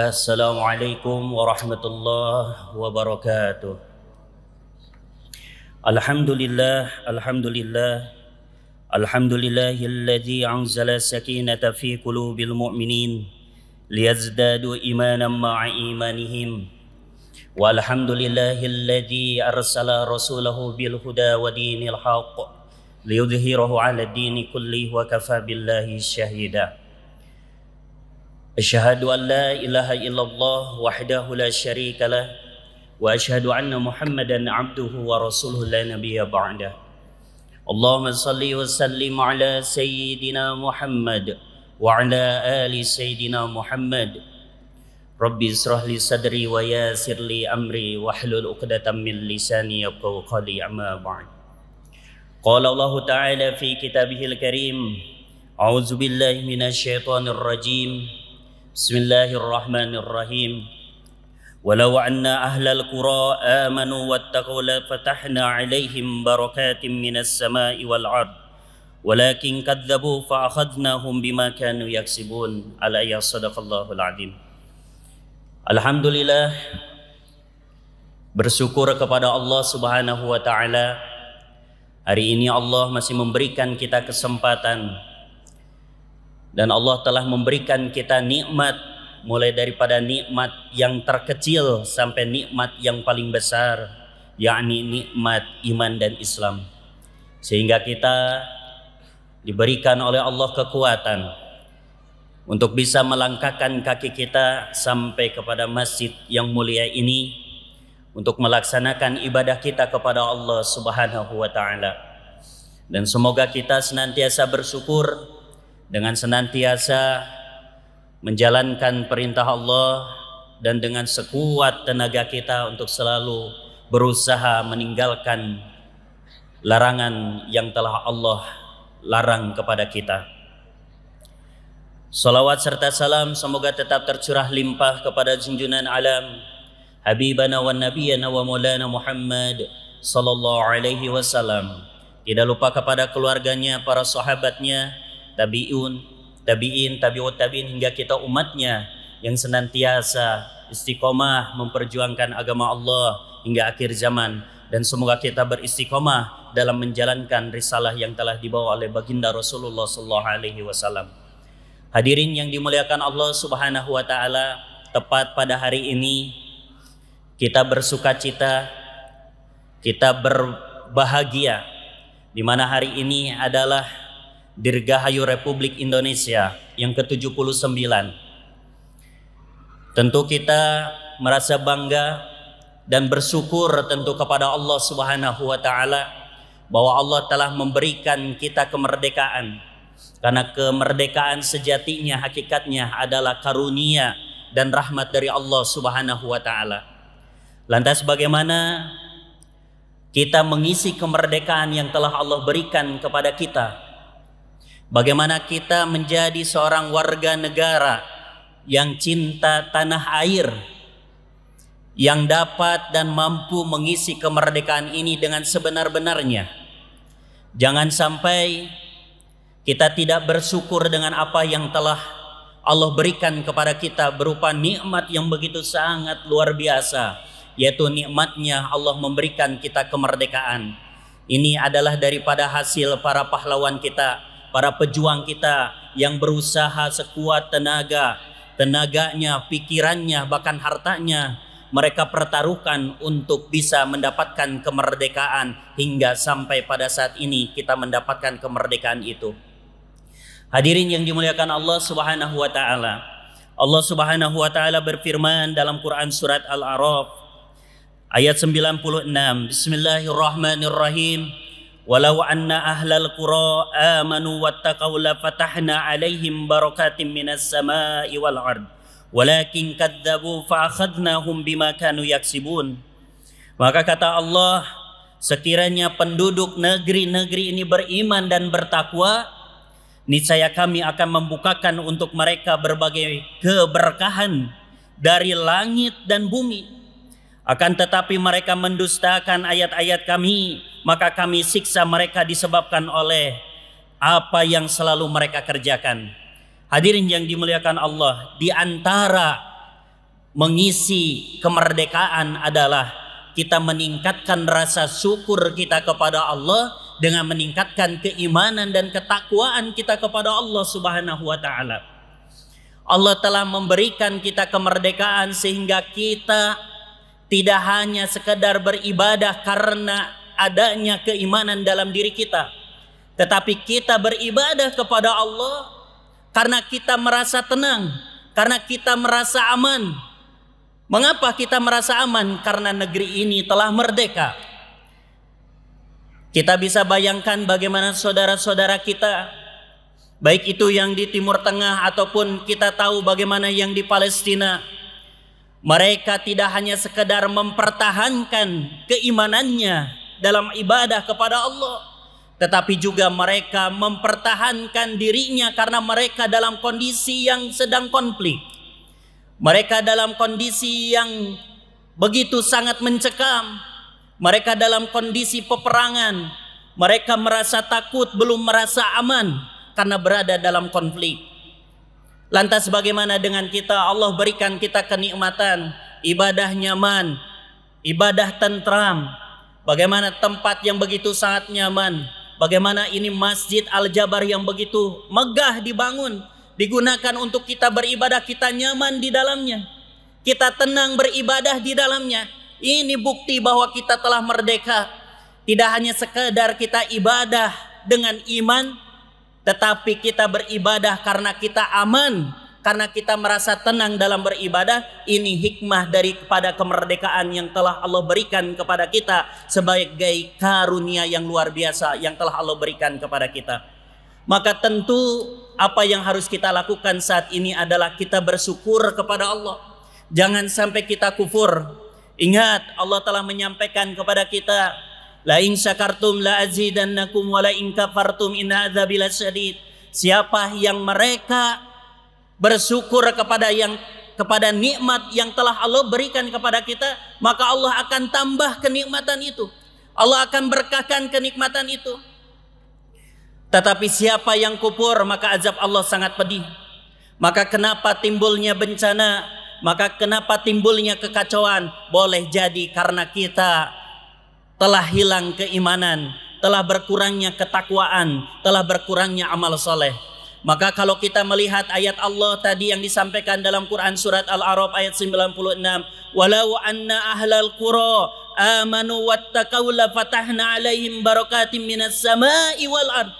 Assalamualaikum warahmatullahi wabarakatuh. Alhamdulillah, alhamdulillah, alhamdulillahilladzi anzala sakinata fi qulubil mu'minin liyazdadu imanan ma'a imanihim. Walhamdulillahilladzi arsala rasulahu bil huda wa dinil haqq liyudhhirahu 'ala ad-dini kullihi wa kafa billahi syahida. Asyhadu an la ilaha illallah wahdahu la syarika lah wa asyhadu anna Muhammadan abduhu wa rasuluhu la nabiyya ba'dah. Allahumma salli wa sallim ala sayyidina Muhammad wa ala ali sayyidina Muhammad. Rabbi israh li sadri wa yassir li amri wahlul 'uqdatam min lisani yafqahu qawli, amma ba'd. Qala Allah ta'ala fi kitabihil karim, a'udzu billahi minasy syaithanir rajim. Bismillahirrahmanirrahim. Walau anna ahlal qura amanu wattaqaw la fatahna 'alaihim barakatim minas sama'i wal 'ard walakin kadzdzabu fa akhadnahum bima kanu yaksibun. Al-ayat, sadaqallahul azim. Alhamdulillah, bersyukur kepada Allah Subhanahu wa taala. Hari ini Allah masih memberikan kita kesempatan, dan Allah telah memberikan kita nikmat, mulai daripada nikmat yang terkecil sampai nikmat yang paling besar, yakni nikmat iman dan Islam. Sehingga kita diberikan oleh Allah kekuatan untuk bisa melangkahkan kaki kita sampai kepada masjid yang mulia ini untuk melaksanakan ibadah kita kepada Allah Subhanahu wa taala. Dan semoga kita senantiasa bersyukur dengan senantiasa menjalankan perintah Allah dan dengan sekuat tenaga kita untuk selalu berusaha meninggalkan larangan yang telah Allah larang kepada kita. Salawat serta salam semoga tetap tercurah limpah kepada junjungan alam Habibana wa Nabiyana wa Maulana Muhammad sallallahu alaihi wasallam. Tidak lupa kepada keluarganya, para sahabatnya, tabi'in, tabi'ut tabi'in, hingga kita umatnya yang senantiasa istiqomah memperjuangkan agama Allah hingga akhir zaman. Dan semoga kita beristiqomah dalam menjalankan risalah yang telah dibawa oleh baginda Rasulullah sallallahu alaihi wasallam. Hadirin yang dimuliakan Allah Subhanahu wa taala, tepat pada hari ini kita bersukacita, kita berbahagia, di mana hari ini adalah Dirgahayu Republik Indonesia yang ke-79. Tentu kita merasa bangga dan bersyukur tentu kepada Allah Subhanahu wa taala bahwa Allah telah memberikan kita kemerdekaan. Karena kemerdekaan sejatinya, hakikatnya adalah karunia dan rahmat dari Allah Subhanahu wa taala. Lantas bagaimana kita mengisi kemerdekaan yang telah Allah berikan kepada kita? Bagaimana kita menjadi seorang warga negara yang cinta tanah air, yang dapat dan mampu mengisi kemerdekaan ini dengan sebenar-benarnya. Jangan sampai kita tidak bersyukur dengan apa yang telah Allah berikan kepada kita berupa nikmat yang begitu sangat luar biasa, yaitu nikmatnya Allah memberikan kita kemerdekaan. Ini adalah daripada hasil para pahlawan kita, para pejuang kita yang berusaha sekuat tenaganya, pikirannya, bahkan hartanya mereka pertaruhkan untuk bisa mendapatkan kemerdekaan hingga sampai pada saat ini kita mendapatkan kemerdekaan itu. Hadirin yang dimuliakan Allah Subhanahu wa taala. Allah Subhanahu wa taala berfirman dalam Quran surat Al-A'raf ayat 96. Bismillahirrahmanirrahim. Walau anna ahlal qura amanu wattaqaw la fatahna 'alaihim barakatim minas sama'i wal 'ard walakin kadzdzabu fa akhadnahum bima kanu yaksibun. Maka kata Allah, sekiranya penduduk negeri-negeri ini beriman dan bertakwa, niscaya kami akan membukakan untuk mereka berbagai keberkahan dari langit dan bumi. Akan tetapi mereka mendustakan ayat-ayat kami, maka kami siksa mereka disebabkan oleh apa yang selalu mereka kerjakan. Hadirin yang dimuliakan Allah, di antara mengisi kemerdekaan adalah kita meningkatkan rasa syukur kita kepada Allah dengan meningkatkan keimanan dan ketakwaan kita kepada Allah Subhanahu wa taala. Allah telah memberikan kita kemerdekaan sehingga kita tidak hanya sekedar beribadah karena adanya keimanan dalam diri kita, tetapi kita beribadah kepada Allah karena kita merasa tenang, karena kita merasa aman. Mengapa kita merasa aman? Karena negeri ini telah merdeka. Kita bisa bayangkan bagaimana saudara-saudara kita, baik itu yang di Timur Tengah ataupun kita tahu bagaimana yang di Palestina. Mereka tidak hanya sekedar mempertahankan keimanannya dalam ibadah kepada Allah, tetapi juga mereka mempertahankan dirinya karena mereka dalam kondisi yang sedang konflik. Mereka dalam kondisi yang begitu sangat mencekam. Mereka dalam kondisi peperangan. Mereka merasa takut, belum merasa aman karena berada dalam konflik. Lantas bagaimana dengan kita? Allah berikan kita kenikmatan, ibadah nyaman, ibadah tentram. Bagaimana tempat yang begitu sangat nyaman. Bagaimana ini Masjid Al-Jabar yang begitu megah dibangun, digunakan untuk kita beribadah, kita nyaman di dalamnya, kita tenang beribadah di dalamnya. Ini bukti bahwa kita telah merdeka. Tidak hanya sekedar kita ibadah dengan iman, tetapi kita beribadah karena kita aman, karena kita merasa tenang dalam beribadah. Ini hikmah daripada kemerdekaan yang telah Allah berikan kepada kita sebagai karunia yang luar biasa yang telah Allah berikan kepada kita. Maka tentu apa yang harus kita lakukan saat ini adalah kita bersyukur kepada Allah. Jangan sampai kita kufur. Ingat, Allah telah menyampaikan kepada kita, la in syakartum la azidannakum wa la in kafartum inna adzabi lasyadid. Siapa yang mereka bersyukur kepada nikmat yang telah Allah berikan kepada kita, maka Allah akan tambah kenikmatan itu. Allah akan berkahkan kenikmatan itu. Tetapi siapa yang kufur, maka azab Allah sangat pedih. Maka kenapa timbulnya bencana? Maka kenapa timbulnya kekacauan? Boleh jadi karena kita telah hilang keimanan, telah berkurangnya ketakwaan, telah berkurangnya amal soleh. Maka kalau kita melihat ayat Allah tadi yang disampaikan dalam Quran surat Al-A'raf ayat 96, walau anna ahlal qura amanu wattaqaw la fatahna alaihim barakatim minas sama'i wal ard.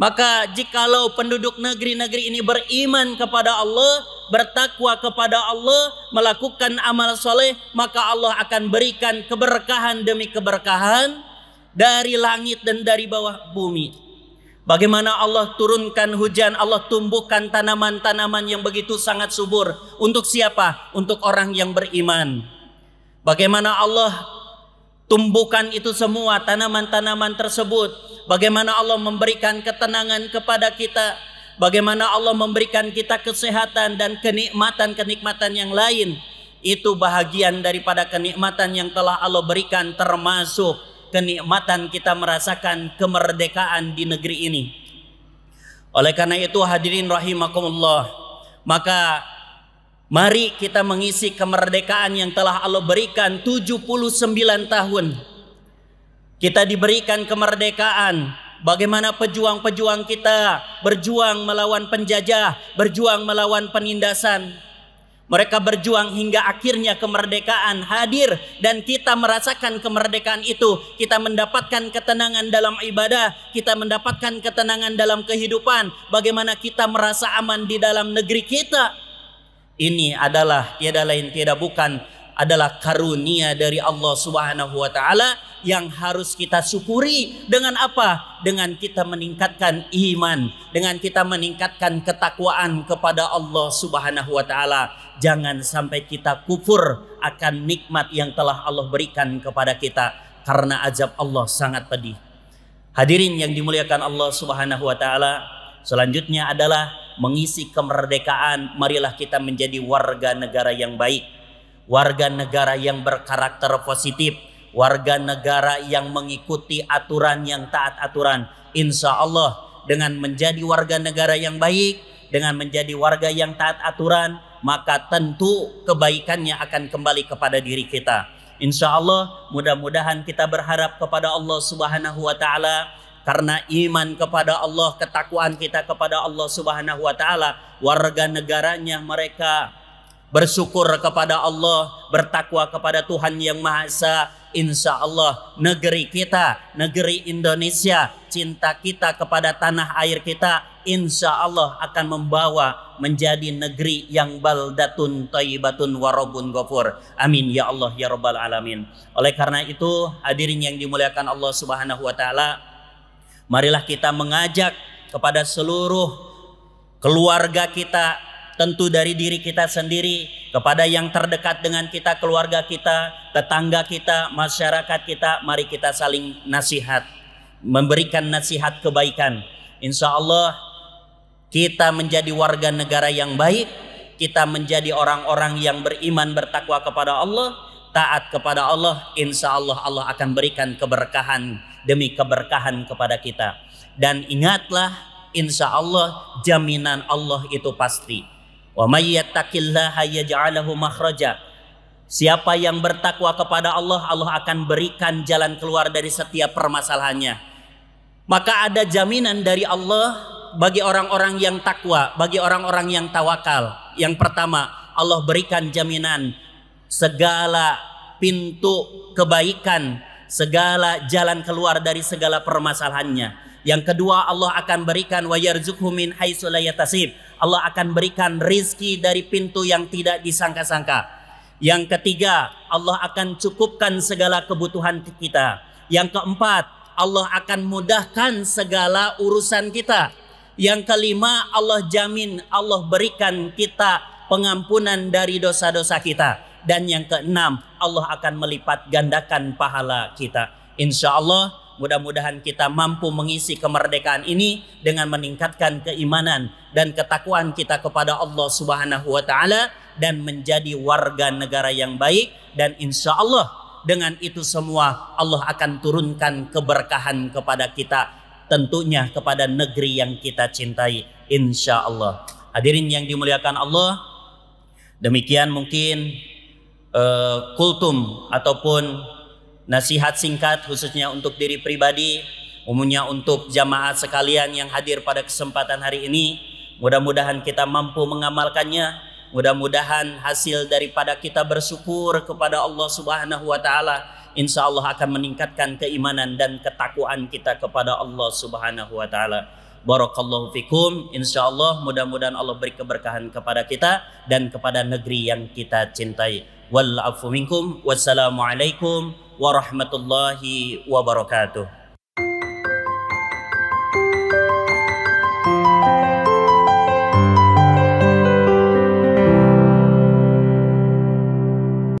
Maka jikalau penduduk negeri-negeri ini beriman kepada Allah, bertakwa kepada Allah, melakukan amal soleh, maka Allah akan berikan keberkahan demi keberkahan dari langit dan dari bawah bumi. Bagaimana Allah turunkan hujan, Allah tumbuhkan tanaman-tanaman yang begitu sangat subur. Untuk siapa? Untuk orang yang beriman. Bagaimana Allah tumbuhkan itu semua, tanaman-tanaman tersebut. Bagaimana Allah memberikan ketenangan kepada kita. Bagaimana Allah memberikan kita kesehatan dan kenikmatan-kenikmatan yang lain. Itu bahagian daripada kenikmatan yang telah Allah berikan, termasuk kenikmatan kita merasakan kemerdekaan di negeri ini. Oleh karena itu hadirin rahimakumullah, maka mari kita mengisi kemerdekaan yang telah Allah berikan 79 tahun. Kita diberikan kemerdekaan. Bagaimana pejuang-pejuang kita berjuang melawan penjajah, berjuang melawan penindasan. Mereka berjuang hingga akhirnya kemerdekaan hadir dan kita merasakan kemerdekaan itu. Kita mendapatkan ketenangan dalam ibadah, kita mendapatkan ketenangan dalam kehidupan. Bagaimana kita merasa aman di dalam negeri kita. Ini adalah tiada lain tiada bukan adalah karunia dari Allah Subhanahu wa taala yang harus kita syukuri. Dengan apa? Dengan kita meningkatkan iman, dengan kita meningkatkan ketakwaan kepada Allah Subhanahu wa taala. Jangan sampai kita kufur akan nikmat yang telah Allah berikan kepada kita, karena azab Allah sangat pedih. Hadirin yang dimuliakan Allah Subhanahu wa taala, selanjutnya adalah mengisi kemerdekaan. Marilah kita menjadi warga negara yang baik, warga negara yang berkarakter positif, warga negara yang mengikuti aturan, yang taat aturan. Insya Allah dengan menjadi warga negara yang baik, dengan menjadi warga yang taat aturan, maka tentu kebaikannya akan kembali kepada diri kita. Insya Allah mudah-mudahan kita berharap kepada Allah Subhanahu wa Ta'ala, karena iman kepada Allah, ketakwaan kita kepada Allah Subhanahu wa Ta'ala, warga negaranya mereka bersyukur kepada Allah, bertakwa kepada Tuhan Yang Maha Esa. Insya Allah negeri kita, negeri Indonesia, cinta kita kepada tanah air kita, insya Allah akan membawa menjadi negeri yang baldatun thayyibatun warabun ghafur. Amin ya Allah ya rabbal alamin. Oleh karena itu, hadirin yang dimuliakan Allah Subhanahu wa Ta'ala, marilah kita mengajak kepada seluruh keluarga kita, tentu dari diri kita sendiri, kepada yang terdekat dengan kita, keluarga kita, tetangga kita, masyarakat kita, mari kita saling nasihat, memberikan nasihat kebaikan. Insya Allah kita menjadi warga negara yang baik, kita menjadi orang-orang yang beriman, bertakwa kepada Allah, taat kepada Allah. Insya Allah Allah akan berikan keberkahan demi keberkahan kepada kita. Dan ingatlah, insya Allah jaminan Allah itu pasti. Wa may yattaqillaha yaj'alhu makhraja. Siapa yang bertakwa kepada Allah, Allah akan berikan jalan keluar dari setiap permasalahannya. Maka ada jaminan dari Allah bagi orang-orang yang takwa, bagi orang-orang yang tawakal. Yang pertama, Allah berikan jaminan segala pintu kebaikan, segala jalan keluar dari segala permasalahannya. Yang kedua, Allah akan berikan wa yarzuqhu min haitsu la yahtasib. Allah akan berikan rizki dari pintu yang tidak disangka-sangka. Yang ketiga, Allah akan cukupkan segala kebutuhan kita. Yang keempat, Allah akan mudahkan segala urusan kita. Yang kelima, Allah jamin, Allah berikan kita pengampunan dari dosa-dosa kita. Dan yang keenam, Allah akan melipat gandakan pahala kita. Insya Allah mudah-mudahan kita mampu mengisi kemerdekaan ini dengan meningkatkan keimanan dan ketakwaan kita kepada Allah Subhanahu wa Ta'ala, dan menjadi warga negara yang baik. Dan insya Allah dengan itu semua Allah akan turunkan keberkahan kepada kita, tentunya kepada negeri yang kita cintai, insya Allah. Hadirin yang dimuliakan Allah, demikian mungkin kultum ataupun nasihat singkat khususnya untuk diri pribadi, umumnya untuk jamaah sekalian yang hadir pada kesempatan hari ini. Mudah-mudahan kita mampu mengamalkannya. Mudah-mudahan hasil daripada kita bersyukur kepada Allah Subhanahu wa Ta'ala, insya Allah akan meningkatkan keimanan dan ketakwaan kita kepada Allah Subhanahu wa Ta'ala. Barakallahu fikum. Insya Allah mudah-mudahan Allah beri keberkahan kepada kita dan kepada negeri yang kita cintai. Wal afu minkum. Wassalamualaikum warahmatullahi wabarakatuh.